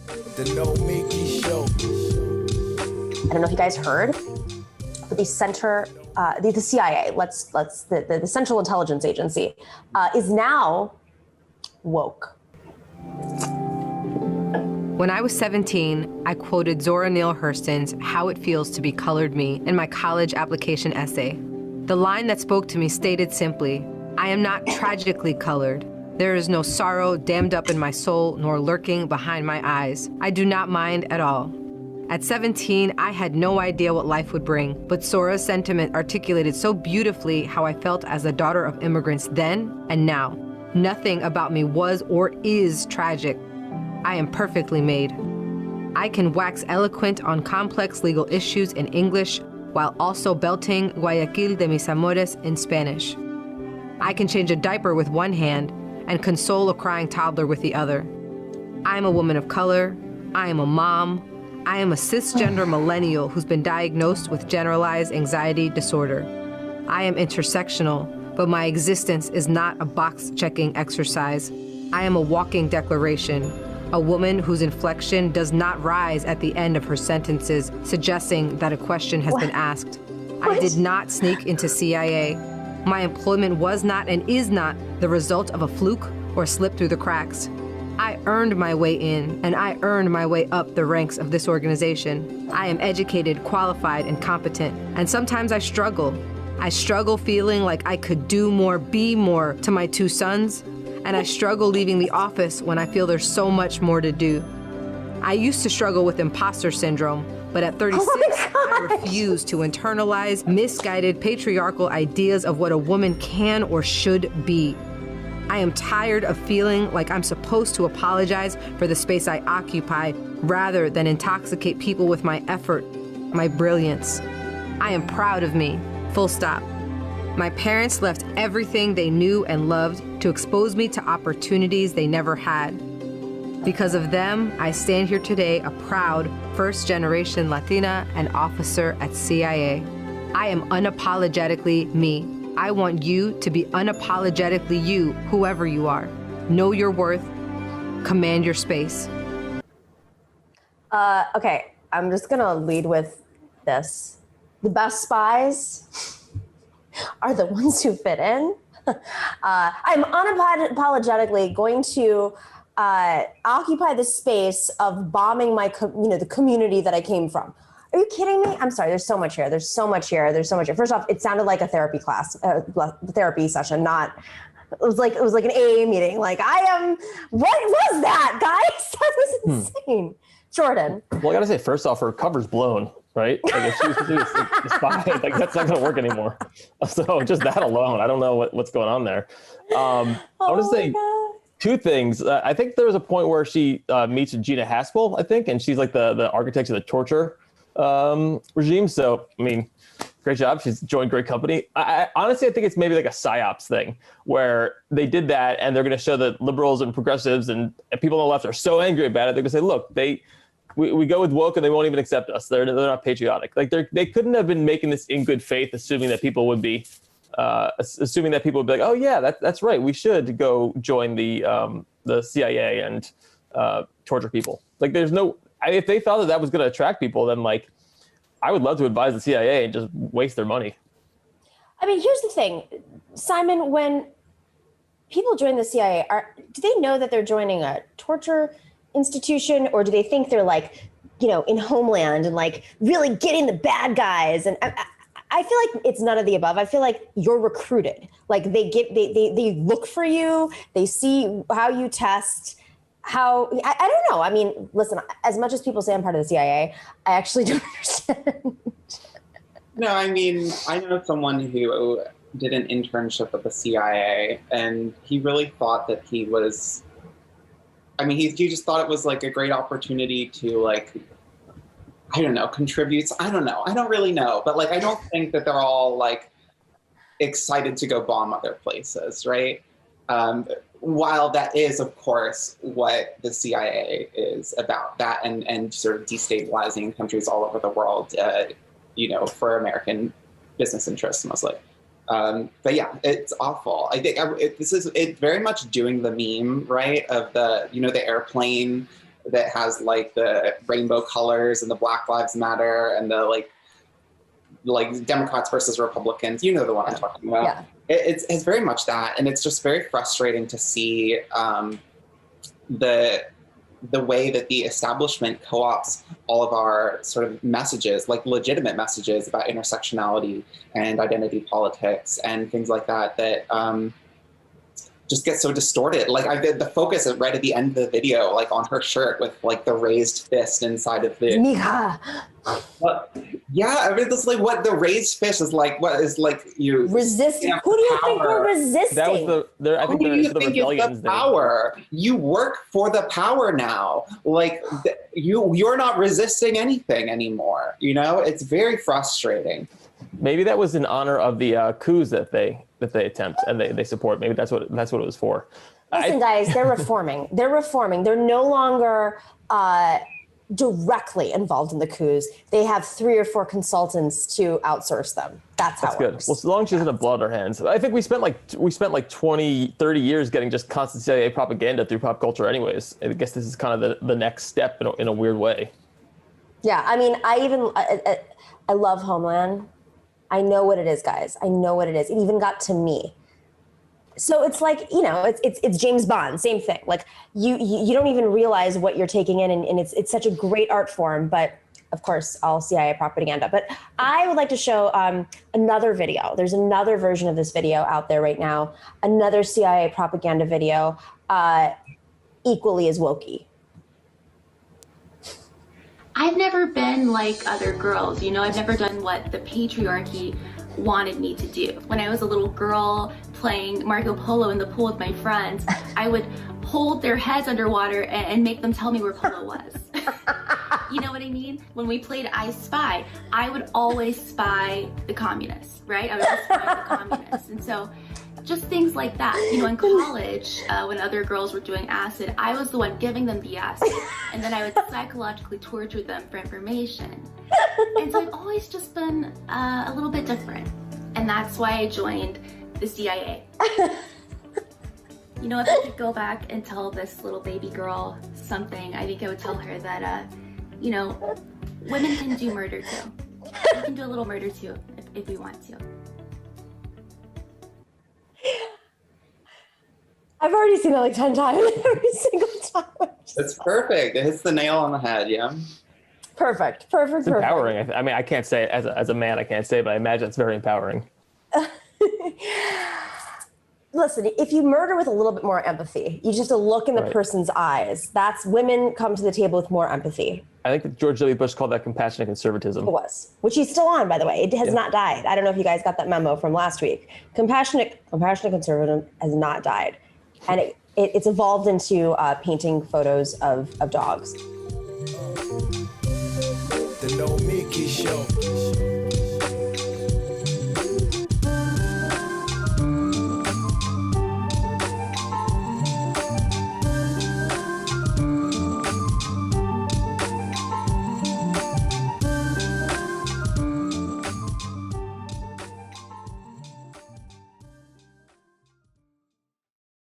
The Nomiki Show. I don't know if you guys heard, but the CIA, the Central Intelligence Agency, is now woke. When I was 17, I quoted Zora Neale Hurston's How It Feels to Be Colored Me in my college application essay. The line that spoke to me stated simply, I am not tragically colored. There is no sorrow dammed up in my soul nor lurking behind my eyes. I do not mind at all. At 17, I had no idea what life would bring, but Zora's sentiment articulated so beautifully how I felt as a daughter of immigrants then and now. Nothing about me was or is tragic. I am perfectly made. I can wax eloquent on complex legal issues in English while also belting Guayaquil de mis amores in Spanish. I can change a diaper with one hand and console a crying toddler with the other. I am a woman of color. I am a mom. I am a cisgender millennial who's been diagnosed with generalized anxiety disorder. I am intersectional, but my existence is not a box-checking exercise. I am a walking declaration, a woman whose inflection does not rise at the end of her sentences, suggesting that a question has been asked. I did not sneak into CIA. My employment was not and is not the result of a fluke or slip through the cracks. I earned my way in, and I earned my way up the ranks of this organization. I am educated, qualified, and competent, and sometimes I struggle. I struggle feeling like I could do more, be more to my two sons, and I struggle leaving the office when I feel there's so much more to do. I used to struggle with imposter syndrome, but at 36, I refuse to internalize misguided patriarchal ideas of what a woman can or should be. I am tired of feeling like I'm supposed to apologize for the space I occupy rather than intoxicate people with my effort, my brilliance. I am proud of me, full stop. My parents left everything they knew and loved to expose me to opportunities they never had. Because of them, I stand here today a proud first-generation Latina and officer at CIA. I am unapologetically me. I want you to be unapologetically you, whoever you are. Know your worth, command your space. Okay, I'm just gonna lead with this. The best spies are the ones who fit in. I'm unapologetically going to occupy the space of bombing the community that I came from. Are you kidding me? I'm sorry, there's so much here. There's so much here. First off, it sounded like a therapy class, therapy session, not, it was like an AA meeting. Like what was that, guys? That was insane. Jordan. Well, I gotta say, first off, her cover's blown, right? Like if she was to do the spy, like that's not gonna work anymore. So just that alone, I don't know what's going on there. I want to say two things. I think there was a point where she meets Gina Haspel, I think, and she's like the architect of the torture regime. So, I mean, great job. She's joined great company. I honestly, I think it's maybe like a psyops thing where they did that and they're going to show that liberals and progressives and people on the left are so angry about it. They're going to say, look, we go with woke and they won't even accept us. They're not patriotic. Like they couldn't have been making this in good faith, assuming that people would be like, oh yeah, that's right. We should go join the CIA and torture people. Like if they thought that was going to attract people, then like, I would love to advise the CIA and just waste their money. I mean, here's the thing, Simon, when people join the CIA, do they know that they're joining a torture institution, or do they think they're like, in Homeland and like really getting the bad guys? And I feel like it's none of the above. I feel like you're recruited. Like they look for you. They see how you test. I don't know. I mean, listen, as much as people say I'm part of the CIA, I actually don't understand. No, I mean, I know someone who did an internship with the CIA, and he really thought that he just thought it was like a great opportunity to like, I don't know, contribute. I don't know. I don't really know. But like, I don't think that they're all like excited to go bomb other places, right? While that is, of course, what the CIA is about, that and sort of destabilizing countries all over the world, for American business interests mostly. But yeah, it's awful. I think it's very much doing the meme, right, of the airplane that has like the rainbow colors and the Black Lives Matter and the like Democrats versus Republicans. You know the one I'm talking about. Yeah. It's very much that, and it's just very frustrating to see the way that the establishment co-opts all of our sort of messages, like legitimate messages about intersectionality and identity politics and things like that, that just get so distorted. Like I did the focus right at the end of the video, like on her shirt with like the raised fist inside of the. Mika. Yeah, I mean, this is like what the raised fist is like. What is like you Resisting? Who do you think we're resisting? That was I think Who do you the think is rebellions. the power? You work for the power now. Like you're not resisting anything anymore. You know, it's very frustrating. Maybe that was in honor of the coups that they attempt and they support. Maybe that's what it was for. Listen, guys, they're reforming. They're reforming. They're no longer directly involved in the coups. They have 3 or 4 consultants to outsource them. That's how it good. works. Well, as long as she doesn't have blood on her hands. I think we spent like 20, 30 years getting just constant CIA propaganda through pop culture anyways. I guess this is kind of the next step in a weird way. Yeah, I mean, I love Homeland. I know what it is, guys. I know what it is. It even got to me. So it's like, you know, it's James Bond, same thing. Like you don't even realize what you're taking in, and it's such a great art form. But of course, all CIA propaganda. But I would like to show another video. There's another version of this video out there right now. Another CIA propaganda video, equally as wokey. I've never been like other girls, you know, I've never done what the patriarchy wanted me to do. When I was a little girl playing Marco Polo in the pool with my friends, I would hold their heads underwater and make them tell me where Polo was. You know what I mean? When we played I Spy, I would always spy the communists, right? I would always spy the communists. And so just things like that. You know, in college, when other girls were doing acid, I was the one giving them the acid, and then I would psychologically torture them for information. And so I've always just been a little bit different, and that's why I joined the CIA. You know, if I could go back and tell this little baby girl something, I think I would tell her that, you know, women can do murder too. We can do a little murder too, if we want to. I've already seen that like 10 times every single time. It's perfect. It hits the nail on the head. Yeah. Perfect. It's empowering. I mean, I can't say it as a man, I can't say it, but I imagine it's very empowering. Listen, if you murder with a little bit more empathy, you just have to look in the person's eyes. That's women come to the table with more empathy. I think that George W. Bush called that compassionate conservatism. It was, which he's still on, by the way. It has not died. I don't know if you guys got that memo from last week. Compassionate conservatism has not died. And it's evolved into painting photos of dogs. The Nomiki Show.